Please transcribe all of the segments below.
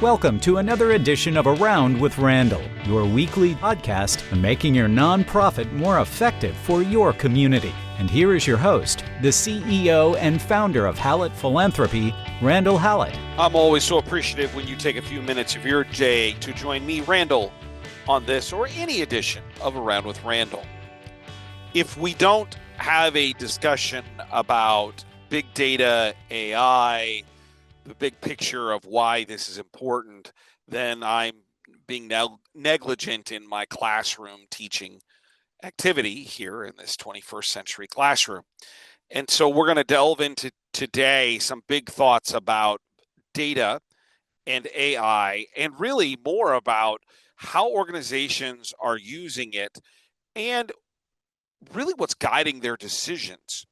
Welcome to another edition of Around with Randall, your weekly podcast on making your nonprofit more effective for your community. And here is your host, the CEO and founder of Hallett Philanthropy, Randall Hallett. I'm always so appreciative when you take a few minutes of your day to join me, Randall, on this or any edition of Around with Randall. If we don't have a discussion about big data, AI, the big picture of why this is important, then I'm being negligent in my classroom teaching activity here in this 21st century classroom. And so we're going to delve into today some big thoughts about data and AI, and really more about how organizations are using it and really what's guiding their decisions.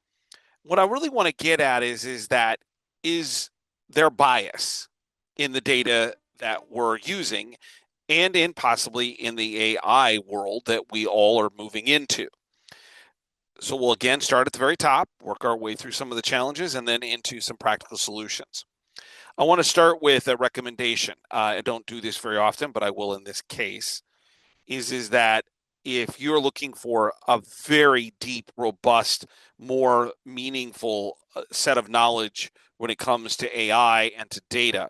What I really want to get at is their bias in the data that we're using and in possibly in the AI world that we all are moving into. So we'll again start at the very top, work our way through some of the challenges, and then into some practical solutions. I want to start with a recommendation. I don't do this very often, but I will in this case, is that if you're looking for a very deep, robust, more meaningful set of knowledge when it comes to AI and to data,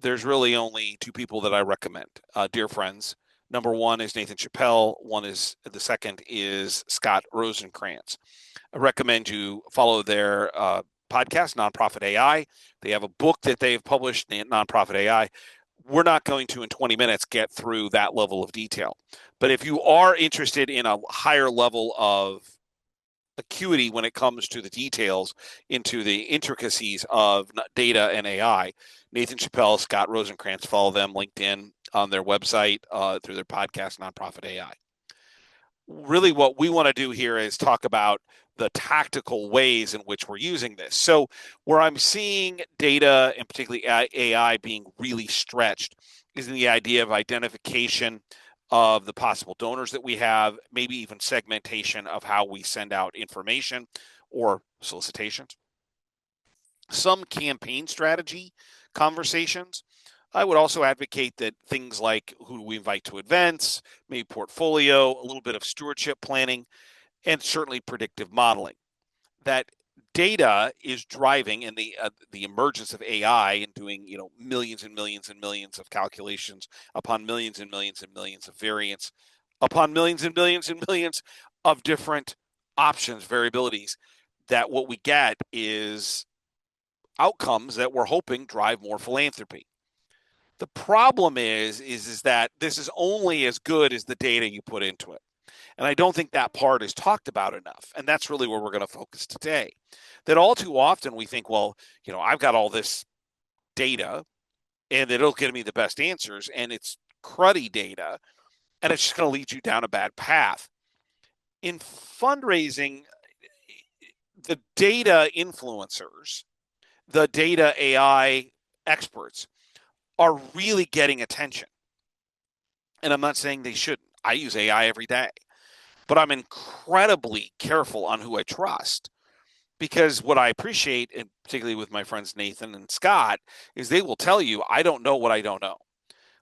there's really only two people that I recommend, dear friends. Number one is Nathan Chappell. The second is Scott Rosenkrantz. I recommend you follow their podcast, Nonprofit AI. They have a book that they've published, Nonprofit AI. We're not going to, in 20 minutes, get through that level of detail. But if you are interested in a higher level of acuity when it comes to the details into the intricacies of data and AI, Nathan Chappell, Scott Rosenkrantz, follow them, LinkedIn, on their website, through their podcast, Nonprofit AI. Really what we want to do here is talk about the tactical ways in which we're using this. So where I'm seeing data and particularly AI being really stretched is in the idea of identification of the possible donors that we have, maybe even segmentation of how we send out information or solicitations. Some campaign strategy conversations. I would also advocate that things like who do we invite to events, maybe portfolio, a little bit of stewardship planning, and certainly predictive modeling. That data is driving, and the emergence of AI and doing millions and millions and millions of calculations upon millions and millions and millions of variants upon millions and millions and millions of different options, variabilities, that what we get is outcomes that we're hoping drive more philanthropy. The problem is that this is only as good as the data you put into it. And I don't think that part is talked about enough. And that's really where we're going to focus today. That all too often we think, well, I've got all this data and it'll give me the best answers, and it's cruddy data, and it's just going to lead you down a bad path. In fundraising, the data influencers, the data AI experts are really getting attention. And I'm not saying they shouldn't. I use AI every day. But I'm incredibly careful on who I trust, because what I appreciate, and particularly with my friends Nathan and Scott, is they will tell you, I don't know what I don't know.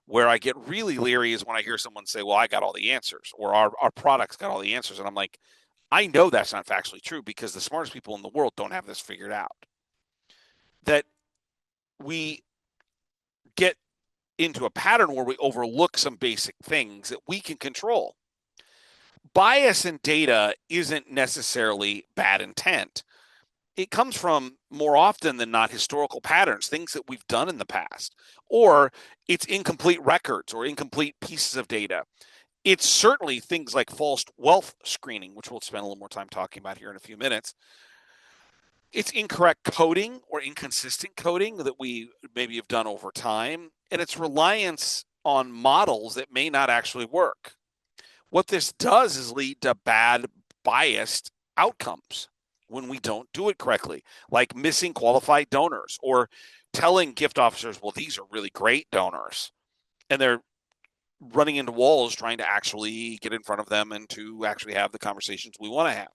Where I get really leery is when I hear someone say, well, I got all the answers, or our product's got all the answers. And I'm like, I know that's not factually true, because the smartest people in the world don't have this figured out. That we get into a pattern where we overlook some basic things that we can control. Bias in data isn't necessarily bad intent. It comes from, more often than not, historical patterns, things that we've done in the past, or it's incomplete records or incomplete pieces of data. It's certainly things like false wealth screening, which we'll spend a little more time talking about here in a few minutes. It's incorrect coding or inconsistent coding that we maybe have done over time, and it's reliance on models that may not actually work. What this does is lead to bad, biased outcomes when we don't do it correctly, like missing qualified donors or telling gift officers, well, these are really great donors, and they're running into walls trying to actually get in front of them and to actually have the conversations we want to have.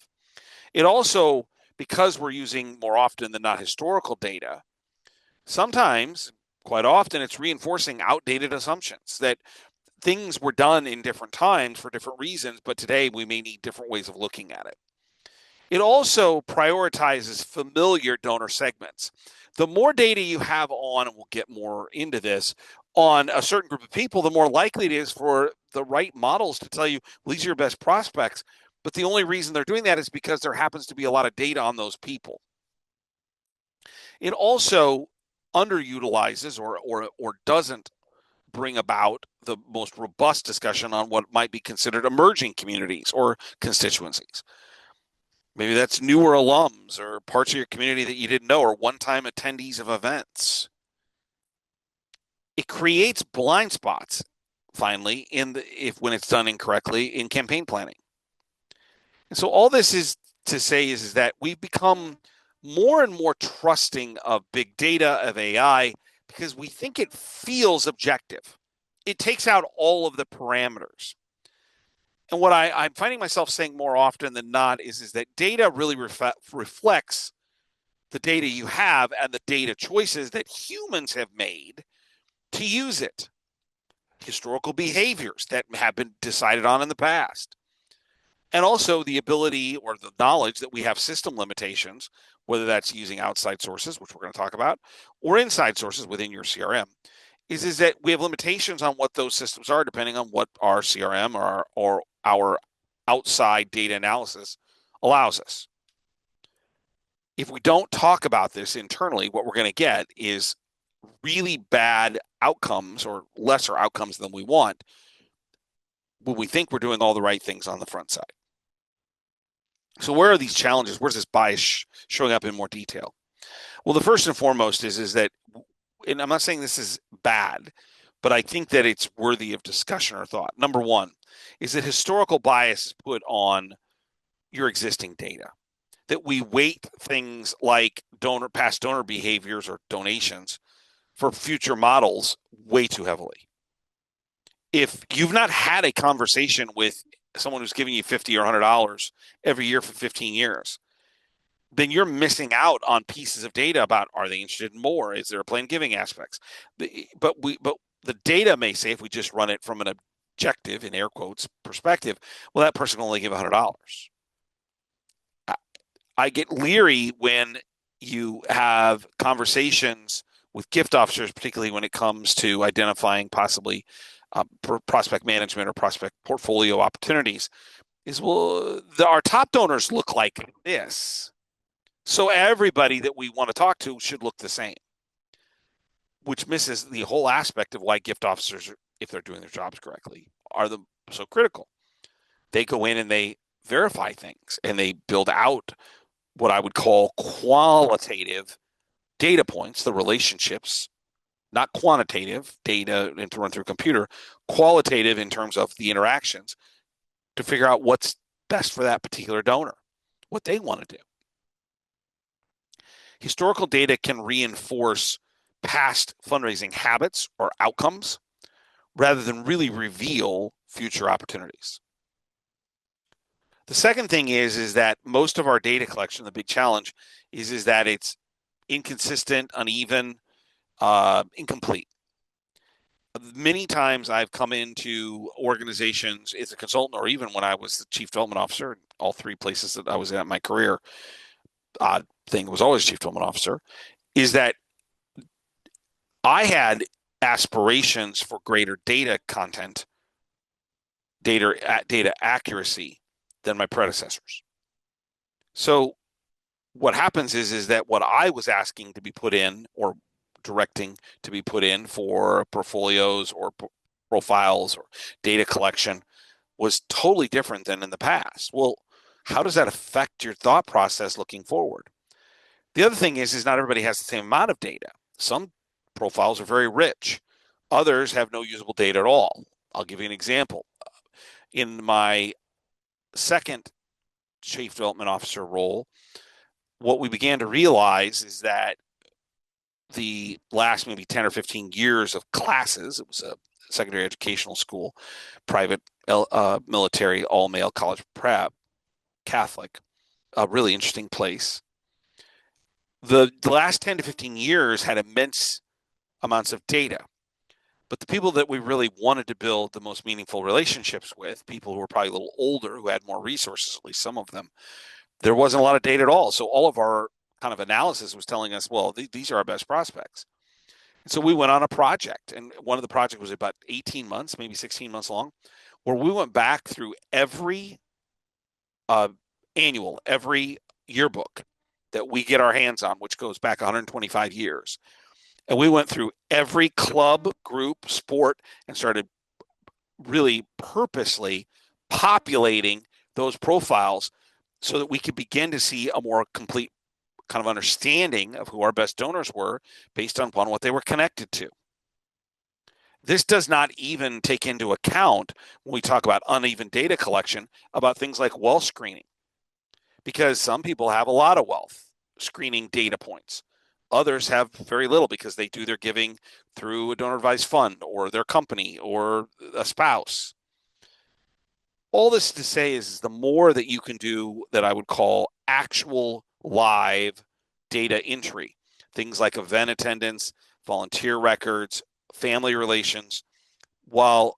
It also, because we're using more often than not historical data, sometimes Quite often, it's reinforcing outdated assumptions that things were done in different times for different reasons, but today we may need different ways of looking at it. It also prioritizes familiar donor segments. The more data you have on, and we'll get more into this, on a certain group of people, the more likely it is for the right models to tell you, well, these are your best prospects. But the only reason they're doing that is because there happens to be a lot of data on those people. It also underutilizes or doesn't bring about the most robust discussion on what might be considered emerging communities or constituencies. Maybe that's newer alums or parts of your community that you didn't know, or one-time attendees of events. It creates blind spots, finally, when it's done incorrectly in campaign planning. And so all this is to say is that we've become more and more trusting of big data, of AI, because we think it feels objective. It takes out all of the parameters. And what I'm finding myself saying more often than not is that data really reflects the data you have and the data choices that humans have made to use it. Historical behaviors that have been decided on in the past. And also the ability or the knowledge that we have system limitations, whether that's using outside sources, which we're going to talk about, or inside sources within your CRM, is that we have limitations on what those systems are depending on what our CRM or our outside data analysis allows us. If we don't talk about this internally, what we're going to get is really bad outcomes or lesser outcomes than we want when we think we're doing all the right things on the front side. So where are these challenges? Where's this bias showing up in more detail? Well, the first and foremost is that, and I'm not saying this is bad, but I think that it's worthy of discussion or thought. Number one is that historical bias is put on your existing data, that we weight things like past donor behaviors or donations for future models way too heavily. If you've not had a conversation with someone who's giving you $50 or $100 every year for 15 years, then you're missing out on pieces of data about, are they interested in more? Is there a plain giving aspects? But the data may say, if we just run it from an objective, in air quotes, perspective, well, that person can only give $100. I get leery when you have conversations with gift officers, particularly when it comes to identifying possibly prospect management or prospect portfolio opportunities, is, well, our top donors look like this, so everybody that we want to talk to should look the same, which misses the whole aspect of why gift officers, if they're doing their jobs correctly, are so critical. They go in and they verify things and they build out what I would call qualitative data points, the relationships, not quantitative data to run through a computer, qualitative in terms of the interactions, to figure out what's best for that particular donor, what they want to do. Historical data can reinforce past fundraising habits or outcomes rather than really reveal future opportunities. The second thing is that most of our data collection, the big challenge is that it's inconsistent, uneven, incomplete. Many times I've come into organizations as a consultant, or even when I was the chief development officer, all three places that I was at in my career, odd thing was always chief development officer, is that I had aspirations for greater data content, data accuracy than my predecessors. So what happens is that what I was asking to be put in or directing to be put in for portfolios or profiles or data collection was totally different than in the past. Well, how does that affect your thought process looking forward? The other thing is not everybody has the same amount of data. Some profiles are very rich. Others have no usable data at all. I'll give you an example. In my second chief development officer role, what we began to realize is that the last maybe 10 or 15 years of classes, it was a secondary educational school, private military, all-male college prep, Catholic, a really interesting place. The last 10 to 15 years had immense amounts of data. But the people that we really wanted to build the most meaningful relationships with, people who were probably a little older, who had more resources, at least some of them, there wasn't a lot of data at all. So all of our kind of analysis was telling us, well, these are our best prospects. And so we went on a project, and one of the projects was about 18 months, maybe 16 months long, where we went back through every every yearbook that we get our hands on, which goes back 125 years. And we went through every club, group, sport, and started really purposely populating those profiles so that we could begin to see a more complete kind of understanding of who our best donors were based upon what they were connected to. This does not even take into account, when we talk about uneven data collection, about things like wealth screening, because some people have a lot of wealth screening data points. Others have very little because they do their giving through a donor advised fund or their company or a spouse. All this to say is the more that you can do that I would call actual live data entry, things like event attendance, volunteer records, family relations, while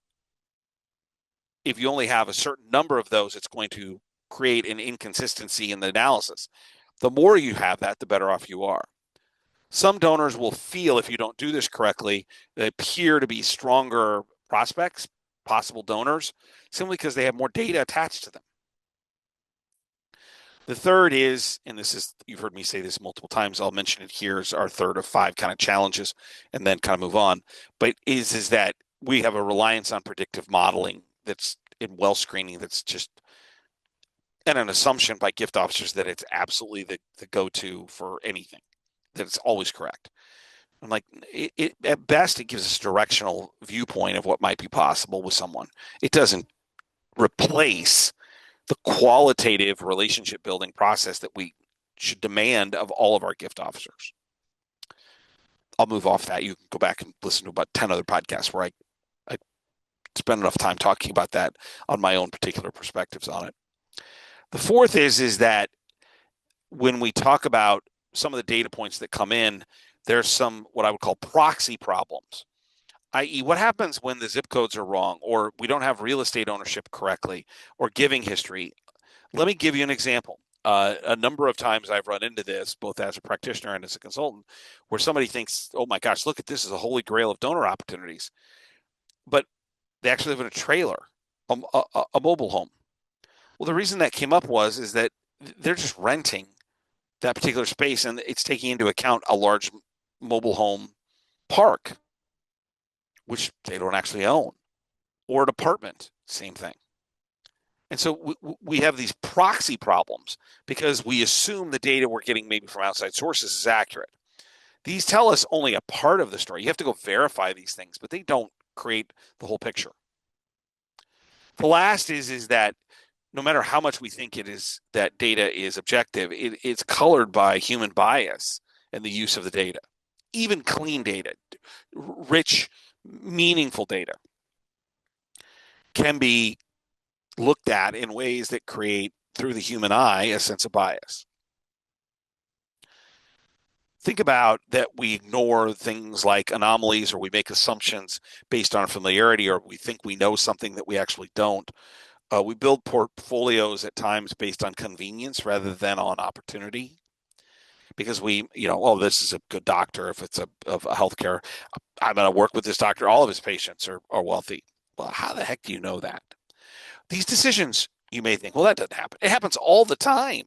if you only have a certain number of those, it's going to create an inconsistency in the analysis. The more you have that, the better off you are. Some donors will feel, if you don't do this correctly, they appear to be stronger prospects, possible donors, simply because they have more data attached to them. The third is, and this is, you've heard me say this multiple times, I'll mention it here as our third of 5 kind of challenges and then kind of move on, but is that we have a reliance on predictive modeling that's in wealth screening that's just, and an assumption by gift officers that it's absolutely the go-to for anything, that it's always correct. I'm like, at best, it gives us a directional viewpoint of what might be possible with someone. It doesn't replace the qualitative relationship building process that we should demand of all of our gift officers. I'll move off that. You can go back and listen to about 10 other podcasts where I spend enough time talking about that on my own particular perspectives on it. The fourth is that when we talk about some of the data points that come in, there's some what I would call proxy problems, i.e. what happens when the zip codes are wrong, or we don't have real estate ownership correctly, or giving history. Let me give you an example. A number of times I've run into this, both as a practitioner and as a consultant, where somebody thinks, oh my gosh, look at this as a holy grail of donor opportunities. But they actually live in a trailer, a mobile home. Well, the reason that came up is that they're just renting that particular space, and it's taking into account a large mobile home park, which they don't actually own, or an apartment, same thing. And so we have these proxy problems because we assume the data we're getting maybe from outside sources is accurate. These tell us only a part of the story. You have to go verify these things, but they don't create the whole picture. The last is that no matter how much we think it is that data is objective, it's colored by human bias and the use of the data. Even clean data, rich, meaningful data, can be looked at in ways that create, through the human eye, a sense of bias. Think about that we ignore things like anomalies, or we make assumptions based on familiarity, or we think we know something that we actually don't. We build portfolios at times based on convenience rather than on opportunity, because we, oh, this is a good doctor. If it's of healthcare, I'm going to work with this doctor. All of his patients are wealthy. Well, how the heck do you know that? These decisions, you may think, well, that doesn't happen. It happens all the time.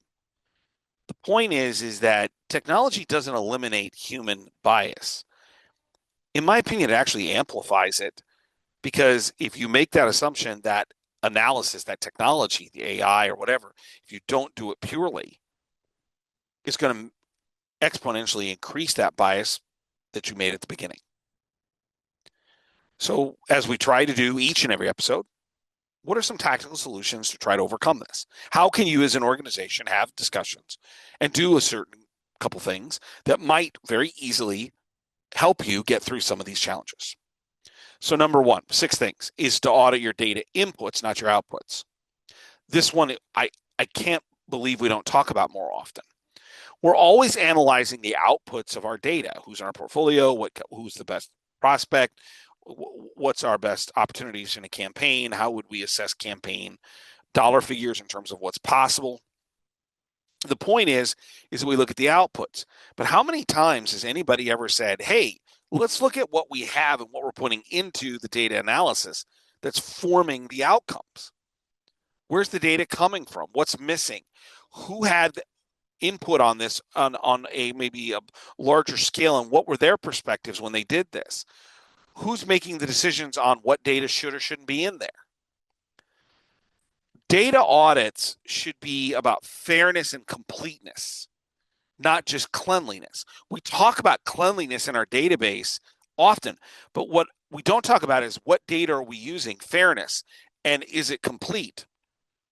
The point is that technology doesn't eliminate human bias. In my opinion, it actually amplifies it, because if you make that assumption, that analysis, that technology, the AI or whatever, if you don't do it purely, it's going to exponentially increase that bias that you made at the beginning. So as we try to do each and every episode, what are some tactical solutions to try to overcome this? How can you as an organization have discussions and do a certain couple things that might very easily help you get through some of these challenges? So number one, 6 things, is to audit your data inputs, not your outputs. This one, I can't believe we don't talk about more often. We're always analyzing the outputs of our data. Who's in our portfolio? Who's the best prospect? What's our best opportunities in a campaign? How would we assess campaign dollar figures in terms of what's possible? The point is that we look at the outputs. But how many times has anybody ever said, hey, let's look at what we have and what we're putting into the data analysis that's forming the outcomes? Where's the data coming from? What's missing? Who had input on this on a maybe a larger scale, and what were their perspectives when they did this? Who's making the decisions on what data should or shouldn't be in there? Data audits should be about fairness and completeness, not just cleanliness. We talk about cleanliness in our database often, but what we don't talk about is what data are we using, fairness, and is it complete?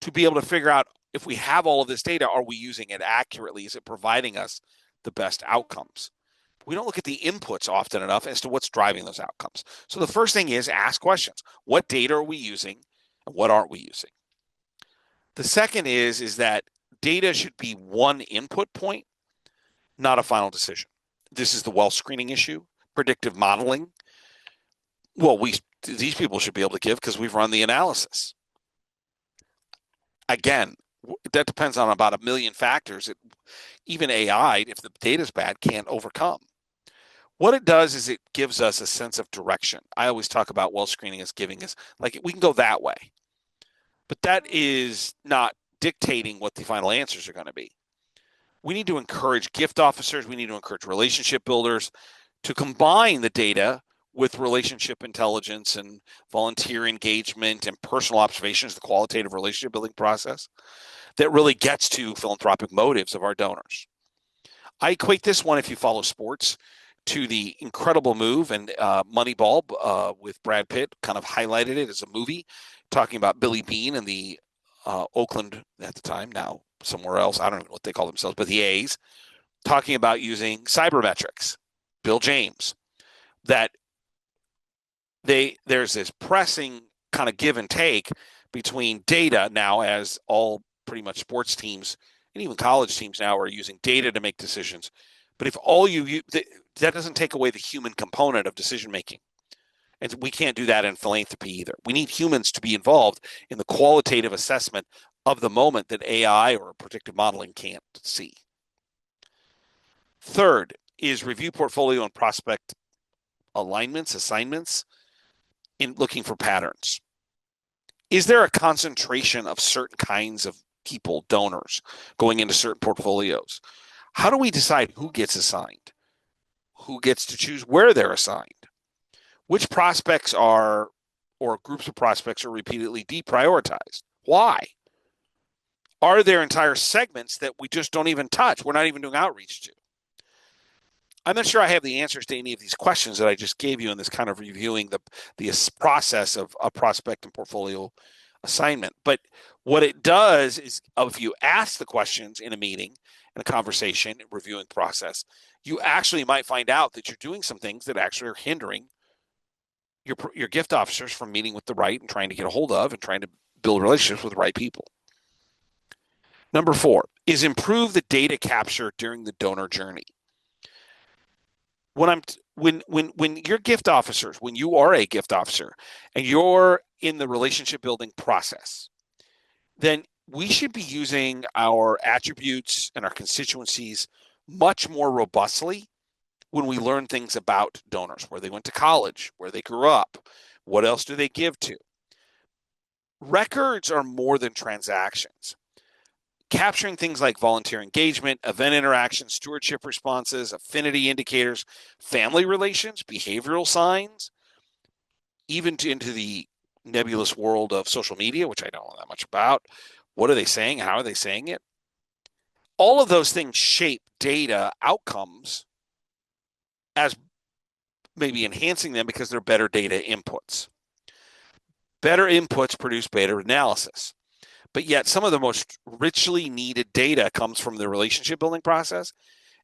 To be able to figure out, if we have all of this data, are we using it accurately? Is it providing us the best outcomes? We don't look at the inputs often enough as to what's driving those outcomes. So the first thing is ask questions. What data are we using and what aren't we using? The second is that data should be one input point, not a final decision. This is the well screening issue, predictive modeling. Well, these people should be able to give because we've run the analysis. Again, that depends on about 1 million factors that even AI, if the data is bad, can't overcome. What it does is it gives us a sense of direction. I always talk about well screening as giving us, like, we can go that way. But that is not dictating what the final answers are going to be. We need to encourage gift officers. We need to encourage relationship builders to combine the data with relationship intelligence and volunteer engagement and personal observations, the qualitative relationship building process that really gets to philanthropic motives of our donors. I equate this one, if you follow sports, to the incredible move, and Moneyball with Brad Pitt kind of highlighted it as a movie, talking about Billy Beane and the Oakland, at the time, now somewhere else, I don't know what they call themselves, but the A's, talking about using cybermetrics, Bill James, that there's this pressing kind of give and take between data now, as all pretty much sports teams and even college teams now are using data to make decisions. But if all that doesn't take away the human component of decision making. And we can't do that in philanthropy either. We need humans to be involved in the qualitative assessment of the moment that AI or predictive modeling can't see. Third is review portfolio and prospect assignments in looking for patterns. Is there a concentration of certain kinds of people, donors, going into certain portfolios? How do we decide who gets assigned? Who gets to choose where they're assigned? Which prospects or groups of prospects are repeatedly deprioritized? Why? Are there entire segments that we just don't even touch? We're not even doing outreach to. I'm not sure I have the answers to any of these questions that I just gave you in this kind of reviewing the process of a prospect and portfolio assignment. But what it does is, if you ask the questions in a meeting, in a conversation, reviewing process, you actually might find out that you're doing some things that actually are hindering your gift officers from meeting with the right and trying to get a hold of and trying to build relationships with the right people. Number 4 is improve the data capture during the donor journey. When you're gift officers, when you are a gift officer and you're in the relationship building process, then we should be using our attributes and our constituencies much more robustly when we learn things about donors, where they went to college, where they grew up, what else do they give to. Records are more than transactions. Capturing things like volunteer engagement, event interactions, stewardship responses, affinity indicators, family relations, behavioral signs, even into the nebulous world of social media, which I don't know that much about. What are they saying? How are they saying it? All of those things shape data outcomes as maybe enhancing them because they're better data inputs. Better inputs produce better analysis. But yet some of the most richly needed data comes from the relationship building process,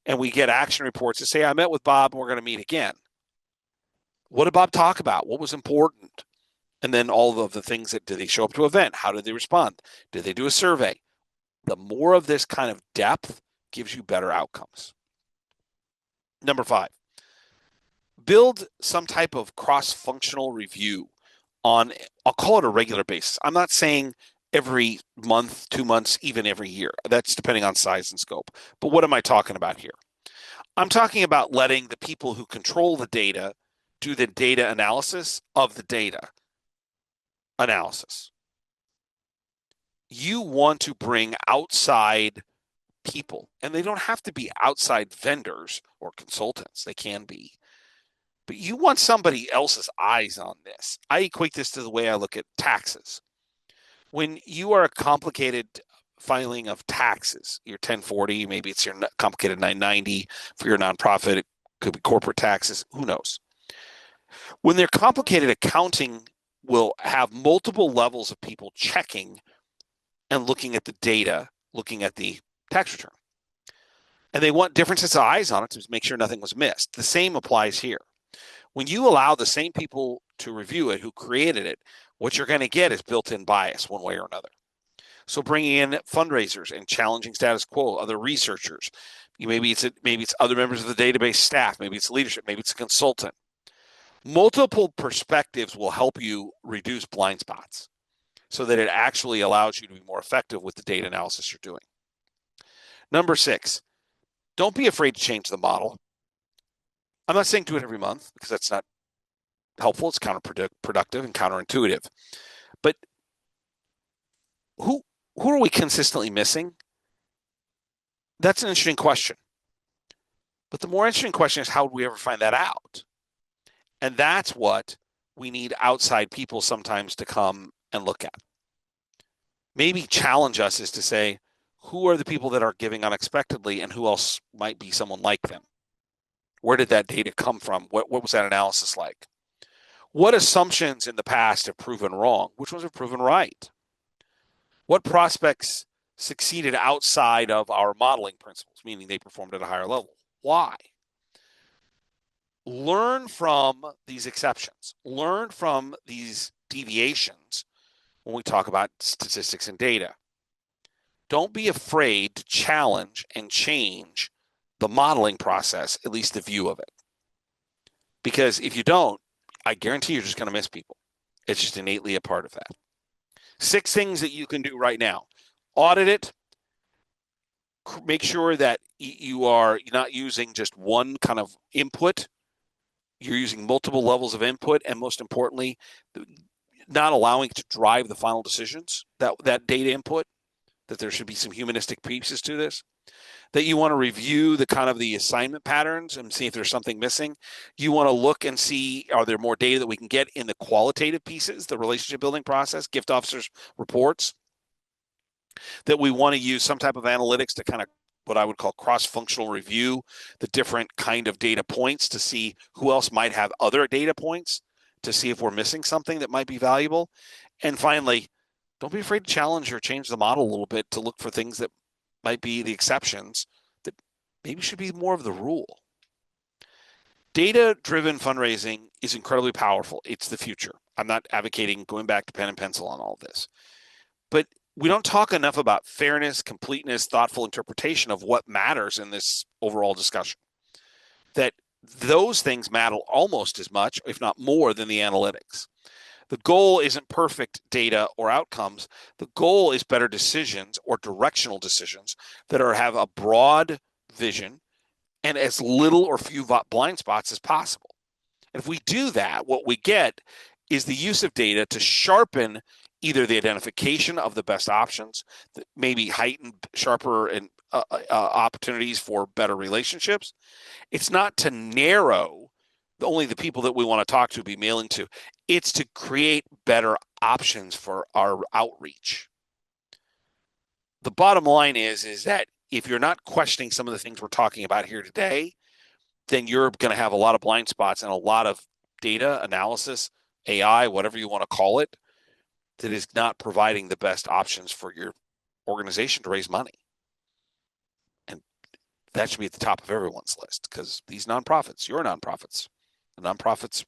and we get action reports that say, I met with Bob and we're going to meet again. What did Bob talk about? What was important? And then all of the things did they show up to an event? How did they respond? Did they do a survey? The more of this kind of depth gives you better outcomes. Number 5, build some type of cross-functional review on, I'll call it a regular basis. I'm not saying every month, 2 months, even every year. That's depending on size and scope. But what am I talking about here? I'm talking about letting the people who control the data do the data analysis of the data analysis. You want to bring outside people, and they don't have to be outside vendors or consultants. They can be. But you want somebody else's eyes on this. I equate this to the way I look at taxes. When you are a complicated filing of taxes, your 1040, maybe it's your complicated 990 for your nonprofit, it could be corporate taxes, who knows? When they're complicated, accounting will have multiple levels of people checking and looking at the data, looking at the tax return. And they want different sets of eyes on it to make sure nothing was missed. The same applies here. When you allow the same people to review it who created it, what you're going to get is built-in bias one way or another. So bringing in fundraisers and challenging status quo, other researchers, maybe it's other members of the database staff, maybe it's leadership, maybe it's a consultant. Multiple perspectives will help you reduce blind spots so that it actually allows you to be more effective with the data analysis you're doing. Number 6, don't be afraid to change the model. I'm not saying do it every month because that's not helpful. It's counterproductive and counterintuitive. But who are we consistently missing? That's an interesting question. But the more interesting question is, how would we ever find that out? And that's what we need outside people sometimes to come and look at. Maybe challenge us is to say, who are the people that are giving unexpectedly and who else might be someone like them? Where did that data come from? What was that analysis like? What assumptions in the past have proven wrong? Which ones have proven right? What prospects succeeded outside of our modeling principles, meaning they performed at a higher level? Why? Learn from these exceptions. Learn from these deviations when we talk about statistics and data. Don't be afraid to challenge and change the modeling process, at least the view of it. Because if you don't, I guarantee you're just going to miss people. It's just innately a part of that. 6 things that you can do right now. Audit it. Make sure that you are not using just one kind of input. You're using multiple levels of input, and most importantly, not allowing it to drive the final decisions, that data input, that there should be some humanistic pieces to this. That you want to review the kind of the assignment patterns and see if there's something missing. You want to look and see, are there more data that we can get in the qualitative pieces, the relationship building process, gift officers reports, that we want to use some type of analytics to kind of what I would call cross-functional review, the different kind of data points to see who else might have other data points to see if we're missing something that might be valuable. And finally, don't be afraid to challenge or change the model a little bit to look for things that might be the exceptions that maybe should be more of the rule. Data-driven fundraising is incredibly powerful. It's the future. I'm not advocating going back to pen and pencil on all of this. But we don't talk enough about fairness, completeness, thoughtful interpretation of what matters in this overall discussion. That those things matter almost as much, if not more, than the analytics. The goal isn't perfect data or outcomes. The goal is better decisions or directional decisions that have a broad vision and as little or few blind spots as possible. And if we do that, what we get is the use of data to sharpen either the identification of the best options, maybe heighten sharper and opportunities for better relationships. It's not to narrow only the people that we want to talk to, be mailing to. It's to create better options for our outreach. The bottom line is that if you're not questioning some of the things we're talking about here today, then you're going to have a lot of blind spots and a lot of data analysis, AI, whatever you want to call it, that is not providing the best options for your organization to raise money. And that should be at the top of everyone's list, because these nonprofits, your nonprofits, the nonprofits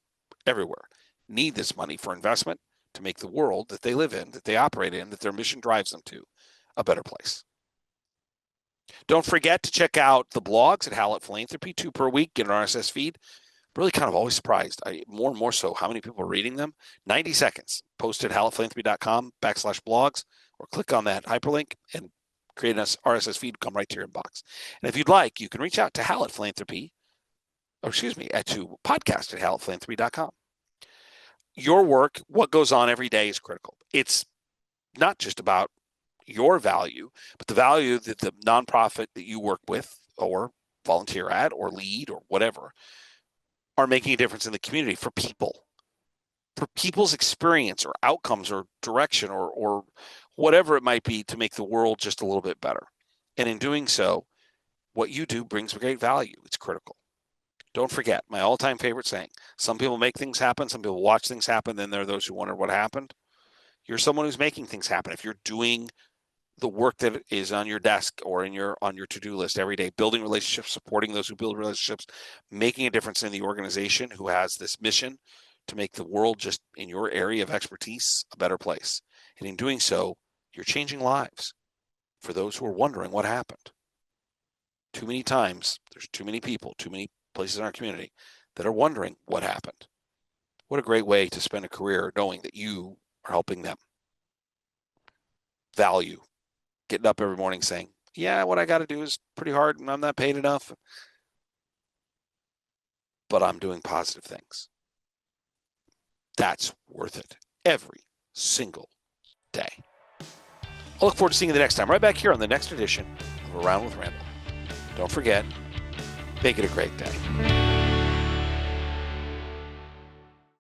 everywhere, need this money for investment to make the world that they live in, that they operate in, that their mission drives them to, a better place. Don't forget to check out the blogs at Hallett Philanthropy, 2 per week, get an RSS feed. Really kind of always surprised, more and more so, how many people are reading them. 90 seconds, post at hallettphilanthropy.com/blogs, or click on that hyperlink and create an RSS feed, come right to your inbox. And if you'd like, you can reach out to Hallett Philanthropy, to podcast at hallettphilanthropy.com. Your work, what goes on every day, is critical. It's not just about your value, but the value that the nonprofit that you work with or volunteer at or lead or whatever are making a difference in the community for people, for people's experience or outcomes or direction or whatever it might be, to make the world just a little bit better. And in doing so, what you do brings great value. It's critical. Don't forget my all-time favorite saying: some people make things happen, some people watch things happen, then there are those who wonder what happened. You're someone who's making things happen. If you're doing the work that is on your desk or on your to-do list every day, building relationships, supporting those who build relationships, making a difference in the organization who has this mission to make the world, just in your area of expertise, a better place. And in doing so, you're changing lives for those who are wondering what happened. Too many times, there's too many people, too many places in our community that are wondering what happened. What a great way to spend a career, knowing that you are helping them. Value. Getting up every morning saying, yeah, what I got to do is pretty hard and I'm not paid enough, but I'm doing positive things. That's worth it every single day. I look forward to seeing you the next time, right back here on the next edition of Around with Randall. Don't forget, make it a great day.